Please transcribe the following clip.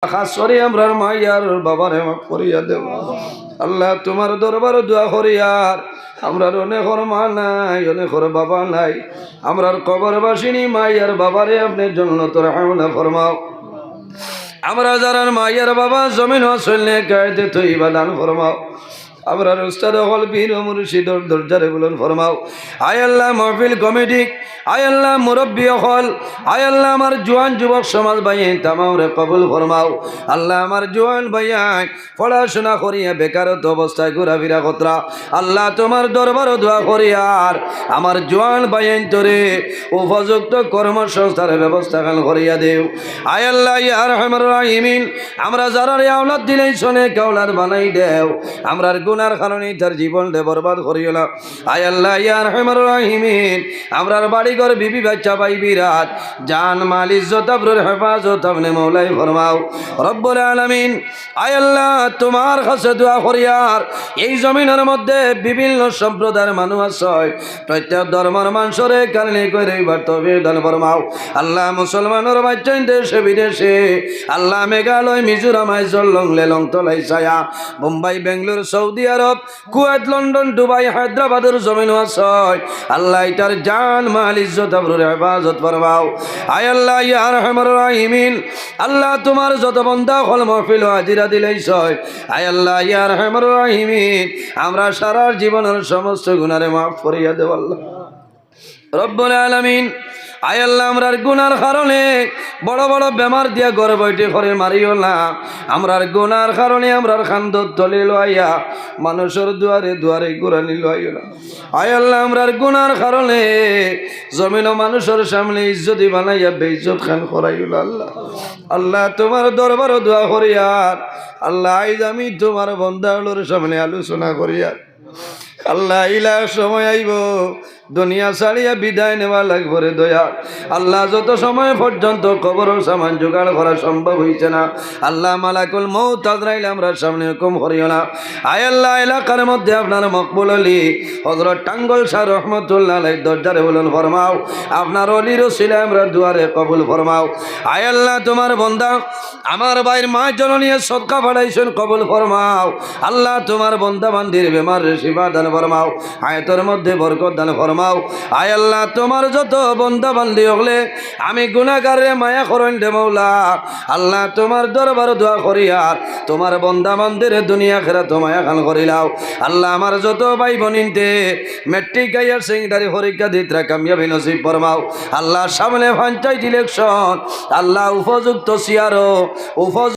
খাস করে আমরার মাইয়ার বাবারে মাফ করিয়া দেব আল্লাহ। তোমার দরবার দোয়া করিয়ার আমরার অনেকর মা নাই, অনেকর বাবা নাই, আমরার কবরবাসিনী মাইয়ার বাবারে আপনি জান্নাতুল হাওলা ফরমাও। আমরা যারা মাইয়ার বাবা জমিন আসলে গায়েতে তৈবা দান ফরমাও। আমরা উস্তাদ হল বীর মুর্শিদর দরজারে বলুন ফরমাও। আয় আল্লাহ মাহফিল কমিটি, আয় আল্লাহ মুরব্বী হল, আয় আল্লাহ আমার জোয়ান যুবক সমাজ ভাইয়ে তামামরে কবুল ফরমাও। আল্লাহ আমার জোয়ান ভাইয়াই পড়াশোনা করিয়া বেকারত্ব অবস্থায় ঘোরাফেরা কতরা, আল্লাহ তোমার দরবার দোয়া করিয়ার আমার জোয়ান ভাইয়েন তোরে উপযুক্ত কর্মসংস্থার ব্যবস্থা করিয়া দেও। আয় আল্লাহ ইয়া আরহামার রাহিমিন, আমরা যারা আওলাদ দিলেই শোনে কাওলাদ বানাই দেও, আমরার গুনার কারণে তার জীবনটা বরবাদ করিও না। আয় আল্লাহ ইয়া আরহামার রাহিমিন, আমরার বাড়িঘর বিবি বাচ্চা ভাই বিরাট জান মাল ইজ্জত আবরুর হেফাজত আপনি মৌলাই ফরমাও রব্বুল আলামিন। আয় আল্লাহ তোমার কাছে দোয়া করিয়ার এই জমিনের মধ্যে বিভিন্ন সম্প্রদায়ের মানুষ আছে, প্রত্যেক ধর্মের মানুষরে কারণে করে তৌফিক দান ফরমাও। আল্লাহ মুসলমানের বাচ্চা দেশে বিদেশে, আল্লাহ মেঘালয় মিজোরাম আইজল লেলং তলাই ছায়া Mumbai Bangalore Saudi Arab Kuwait London Dubai হায়দ্রাবাদের জমিন আছে, আল্লাহ এটার জান মাল ইজ্জত আবরুর হেফাজত ফরমাও। আয় আল্লাহ ইয়া আরহামার রাহিমিন, আল্লাহ তোমার যত বান্দা হল মাহফিল হাজিরা দিলেইছ, আয় আল্লাহ ইয়া আরহামার রাহিমিন, আমরা সারা জীবনের সমস্ত গুনারে মাফ করিয়া দেব আল্লাহ রব্বুল আলামিন। আয় আল্লাহ আমরার গুনার কারণে বড় বড় বেমার দিয়া ঘর বইটে করে মারিও না, আমরার গুনার কারণে আমরার খান্দত তলে লইয়া মানুষের দুয়ারে দুয়ারে ঘুরানি লইও না। আয় আল্লাহ আমরার গুনার কারণে জমিন মানুষের সামনে ইজ্জতি বানাইয়া বেইজ্জত খান করাইও না আল্লাহ। আল্লাহ তোমার দরবার দোয়া করিয়ার আল্লাহ আইজ আমি তোমার বন্দাগুলোর সামনে আলোচনা করিয়ার আল্লাহ ইলা সময় আইব দুনিয়া ছাড়িয়া বিদায় নেওয়া লাগবে রে দয়া আল্লাহ। যত সময় পর্যন্ত কবর সামান জোগাড় করা সম্ভব হইছে না আল্লাহ, মালাকুল মউত আজরাইল আমরা সামনে হুকুম করিও না। আয় আল্লাহ এলাকার মধ্যে আপনার মকবুল আলী হযরত টাঙ্গল শাহ রহমতুল্লাহ আলাইহি দরজারে বলুন ফরমাও, আপনার অলির ওসিলায় আমরা দুয়ারে কবুল ফরমাও। আয় আল্লাহ তোমার বান্দা আমার ভাইয়ের মা জননীর সদকা বাড়াইছেন কবুল ফরমাও। আল্লাহ তোমার বান্দা বান্দির বেমার শিফা দান ফরমাও, আয়াতের মধ্যে বরকত দান ফরমাও। আয় আল্লাহ তোমার যত বান্দা বান্দি হলে আমি গুনাহগারে মায়া করেন দে মৌলা, আল্লাহ তোমার দরবার দোয়া করিয়ার তোমার বান্দা বান্দির দুনিয়া আখিরাত মায়া খান করিলাও। আল্লাহ আমার যত ভাই বোনিনতে মেট্রিক গাইয়ার সেকেন্ডারি পরীক্ষা দিতরা কামিয়াবি নসিব ফরমাও। আল্লাহ সামনে পঞ্চায়েত ইলেকশন, আল্লাহ উপযুক্ত সিয়ারো